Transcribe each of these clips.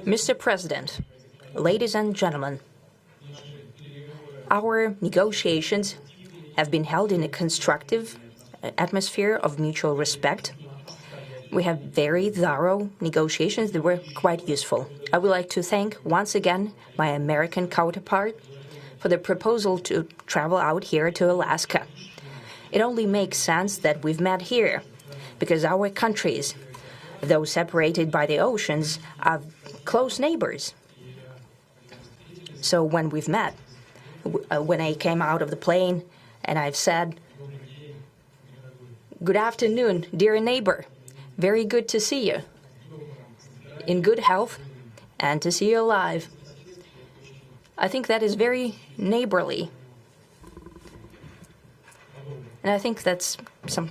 Mr. President, ladies and gentlemen, our negotiations have been held in a constructive atmosphere of mutual respect. We have very thorough negotiations that were quite useful. I would like to thank once again my American counterpart for the proposal to travel out here to Alaska. It only makes sense that we've met here because our countries, though separated by the oceans, are close neighbors. So when we've met, when I came out of the plane and I've said, "Good afternoon, dear neighbor. Very good to see you. In good health and to see you alive." I think that is very neighborly. And I think that's some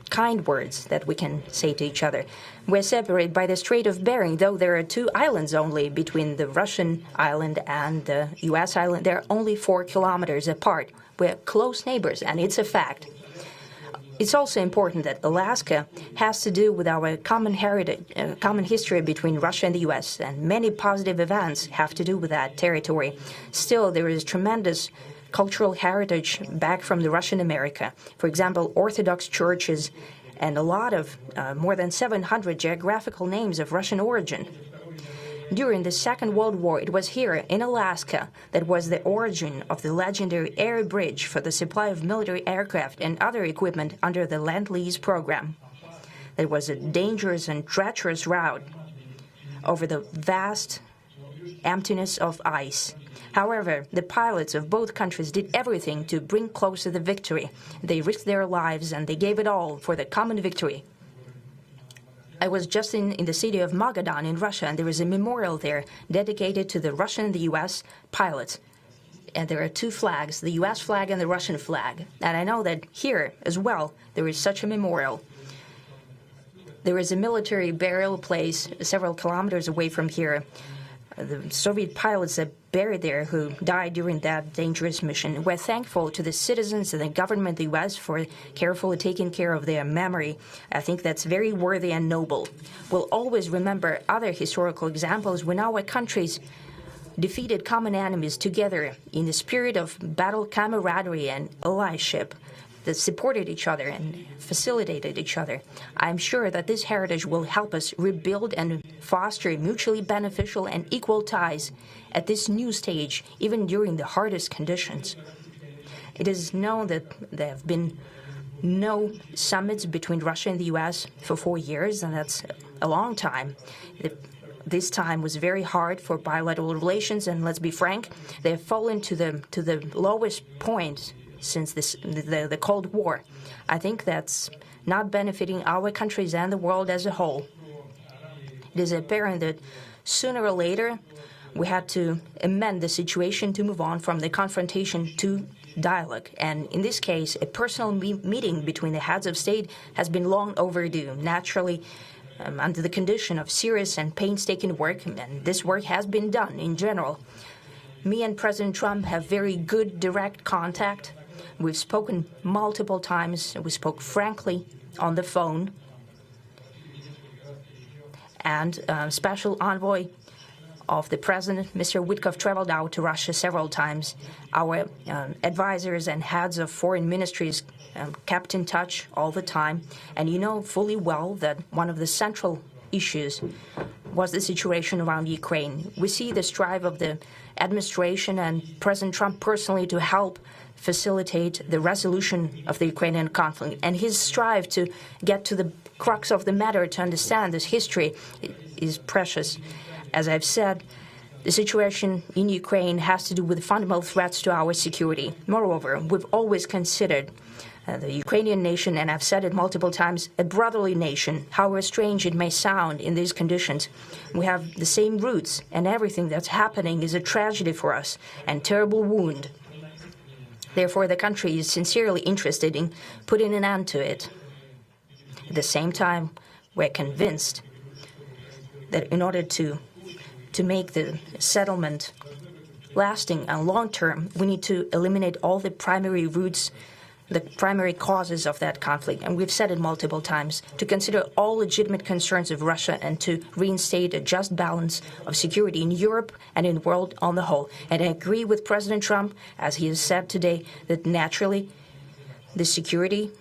kind words that we can say to each other. We're separated by the Strait of Bering, though there are 2 islands only between the Russian island and the U.S. island. They're only 4 kilometers apart. We're close neighbors, and it's a fact. It's also important that Alaska has to do with our common heritage, common history between Russia and the U.S., and many positive events have to do with that territory. Still, there is tremendous cultural heritage back from the Russian America. For example, Orthodox churches and a lot of more than 700 geographical names of Russian origin. During the Second World War, it was here in Alaska that was the origin of the legendary air bridge for the supply of military aircraft and other equipment under the Lend-Lease program. It was a dangerous and treacherous route over the vast emptiness of ice. However, the pilots of both countries did everything to bring closer the victory. They risked their lives and they gave it all for the common victory. I was just in the city of Magadan in Russia, and there is a memorial there dedicated to the Russian and the U.S. pilots. And there are 2 flags, the U.S. flag and the Russian flag. And I know that here as well there is such a memorial. There is a military burial place several kilometers away from here. The Soviet pilots are buried there who died during that dangerous mission. We're thankful to the citizens and the government of the U.S. for carefully taking care of their memory. I think that's very worthy and noble. We'll always remember other historical examples when our countries defeated common enemies together in the spirit of battle camaraderie and allyship that supported each other and facilitated each other. I'm sure that this heritage will help us rebuild and foster mutually beneficial and equal ties at this new stage, even during the hardest conditions. It is known that there have been no summits between Russia and the U.S. for 4 years, and that's a long time. This time was very hard for bilateral relations, and let's be frank, they have fallen to the lowest point since the Cold War. I think that's not benefiting our countries and the world as a whole. It is apparent that sooner or later we had to amend the situation to move on from the confrontation to dialogue. And in this case, a personal meeting between the heads of state has been long overdue, naturally under the condition of serious and painstaking work, and this work has been done in general. Me and President Trump have very good direct contact. We've spoken multiple times. We spoke frankly on the phone. And Special Envoy of the President, Mr. Witkoff, traveled out to Russia several times. Our advisors and heads of foreign ministries kept in touch all the time. And you know fully well that one of the central issues was the situation around Ukraine. We see the strive of the administration and President Trump personally to help facilitate the resolution of the Ukrainian conflict. And his strive to get to the crux of the matter, to understand this history, is precious. As I've said, the situation in Ukraine has to do with fundamental threats to our security. Moreover, we've always considered the Ukrainian nation, and I've said it multiple times, a brotherly nation, however strange it may sound in these conditions. We have the same roots, and everything that's happening is a tragedy for us and terrible wound. Therefore, the country is sincerely interested in putting an end to it. At the same time, we're convinced that in order to make the settlement lasting and long-term, we need to eliminate all the primary roots the primary causes of that conflict, and we've said it multiple times, to consider all legitimate concerns of Russia and to reinstate a just balance of security in Europe and in the world on the whole. And I agree with President Trump, as he has said today, that naturally the security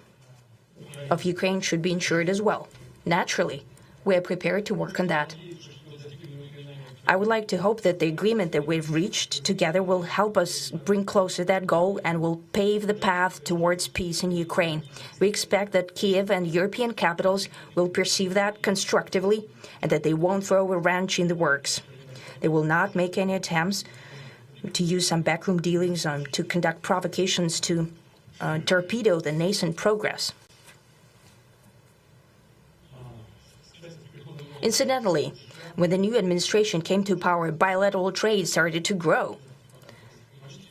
of Ukraine should be ensured as well. Naturally, we are prepared to work on that. I would like to hope that the agreement that we've reached together will help us bring closer that goal and will pave the path towards peace in Ukraine. We expect that Kiev and European capitals will perceive that constructively and that they won't throw a wrench in the works. They will not make any attempts to use some backroom dealings to conduct provocations to torpedo the nascent progress. Incidentally, when the new administration came to power, bilateral trade started to grow.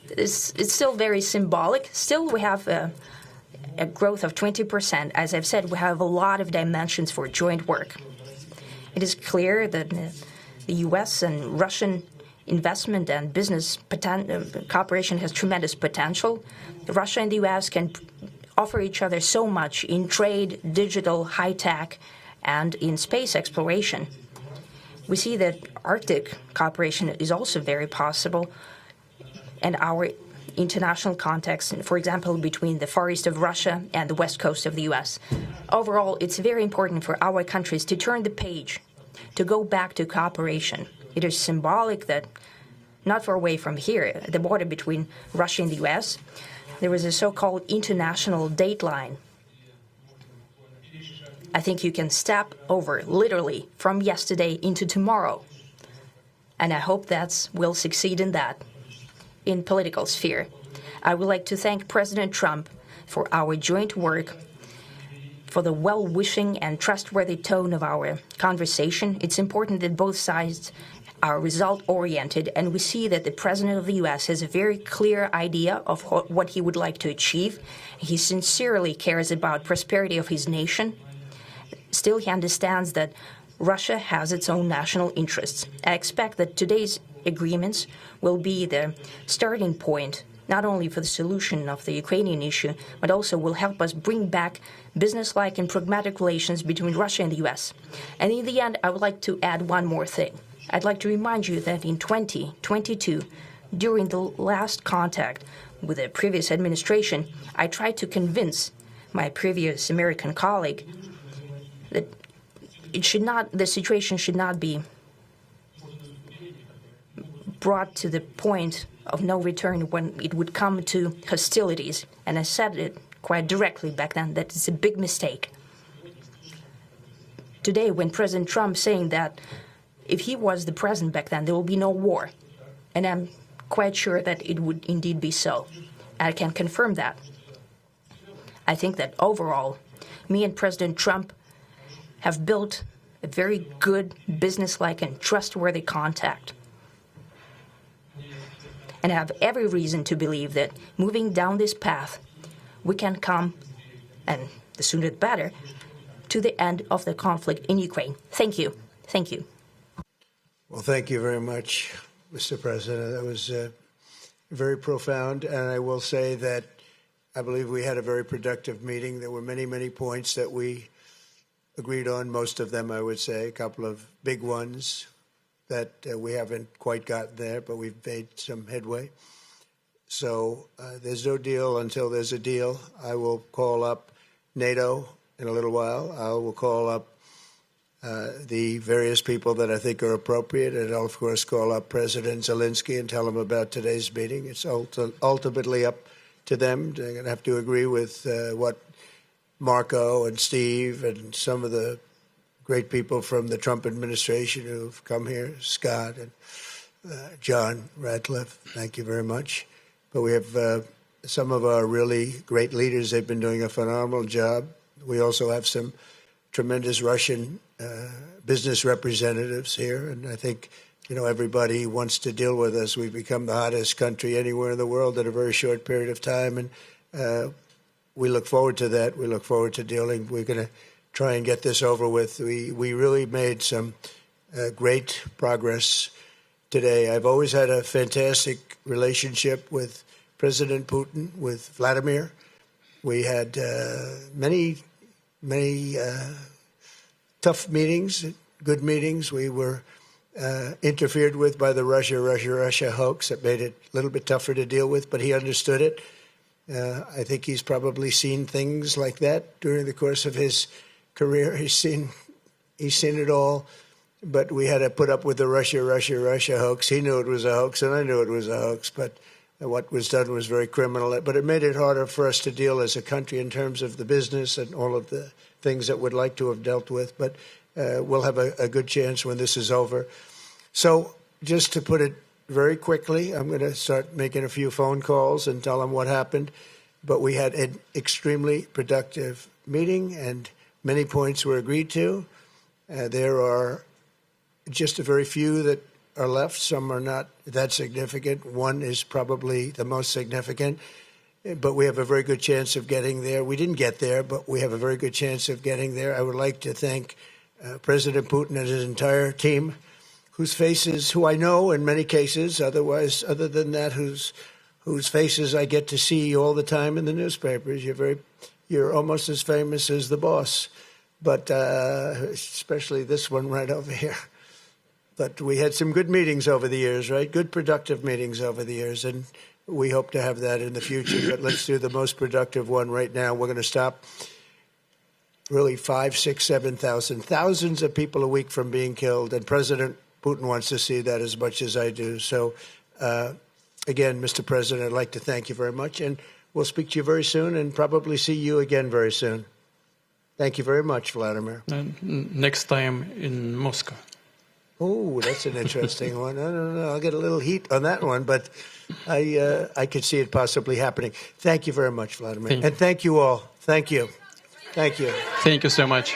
It's still very symbolic. Still, we have a growth of 20%. As I've said, we have a lot of dimensions for joint work. It is clear that the U.S. and Russian investment and business cooperation has tremendous potential. Russia and the U.S. can offer each other so much in trade, digital, high-tech, and in space exploration. We see that Arctic cooperation is also very possible, and our international context, for example, between the Far East of Russia and the West Coast of the U.S. Overall, it's very important for our countries to turn the page, to go back to cooperation. It is symbolic that not far away from here, at the border between Russia and the U.S., there was a so-called international date line. I think you can step over, literally, from yesterday into tomorrow. And I hope that we'll succeed in that. In political sphere, I would like to thank President Trump for our joint work, for the well-wishing and trustworthy tone of our conversation. It's important that both sides are result-oriented, and we see that the President of the U.S. has a very clear idea of what he would like to achieve. He sincerely cares about prosperity of his nation. Still, he understands that Russia has its own national interests. I expect that today's agreements will be the starting point, not only for the solution of the Ukrainian issue, but also will help us bring back business-like and pragmatic relations between Russia and the U.S. And in the end, I would like to add one more thing. I'd like to remind you that in 2022, during the last contact with the previous administration, I tried to convince my previous American colleague that the situation should not be brought to the point of no return when it would come to hostilities. And I said it quite directly back then that it's a big mistake. Today, when President Trump saying that if he was the president back then, there will be no war. And I'm quite sure that it would indeed be so. I can confirm that. I think that overall, me and President Trump have built a very good, business-like and trustworthy contact. And I have every reason to believe that moving down this path, we can come, and the sooner the better, to the end of the conflict in Ukraine. Thank you. Thank you. Well, thank you very much, Mr. President. That was very profound. And I will say that I believe we had a very productive meeting. There were many, many points that we agreed on, most of them, I would say, a couple of big ones that we haven't quite gotten there, but we've made some headway. So there's no deal until there's a deal. I will call up NATO in a little while. I will call up the various people that I think are appropriate, and I'll, of course, call up President Zelensky and tell him about today's meeting. It's ultimately up to them. They're going to have to agree with what Marco and Steve and some of the great people from the Trump administration who've come here, Scott and John Ratcliffe, thank you very much. But we have some of our really great leaders. They've been doing a phenomenal job. We also have some tremendous Russian business representatives here, and I think, you know, everybody wants to deal with us. We've become the hottest country anywhere in the world in a very short period of time, and we look forward to that. We look forward to dealing. We're going to try and get this over with. We really made some great progress today. I've always had a fantastic relationship with President Putin, with Vladimir. We had many tough meetings, good meetings. We were interfered with by the Russia hoax. That made it a little bit tougher to deal with, but he understood it. I think he's probably seen things like that during the course of his career. He's seen it all, but we had to put up with the Russia hoax. He knew it was a hoax, and I knew it was a hoax, but what was done was very criminal. But it made it harder for us to deal as a country in terms of the business and all of the things that we'd like to have dealt with. But we'll have a good chance when this is over. So just to put it very quickly, I'm going to start making a few phone calls and tell them what happened. But we had an extremely productive meeting, and many points were agreed to. There are just a very few that are left. Some are not that significant. One is probably the most significant, but we have a very good chance of getting there. We didn't get there, but we have a very good chance of getting there. I would like to thank President Putin and his entire team, whose faces, who I know in many cases, other than that, whose faces I get to see all the time in the newspapers. You're almost as famous as the boss, but especially this one right over here. But we had some good meetings over the years, right? Good, productive meetings over the years, and we hope to have that in the future. But let's do the most productive one right now. We're going to stop really 5, 6, 7,000, thousands of people a week from being killed, and President Putin wants to see that as much as I do. So, again, Mr. President, I'd like to thank you very much, and we'll speak to you very soon and probably see you again very soon. Thank you very much, Vladimir. Next time in Moscow. Oh, that's an interesting one. I don't know. I'll get a little heat on that one, but I could see it possibly happening. Thank you very much, Vladimir. And thank you all. Thank you. Thank you. Thank you so much.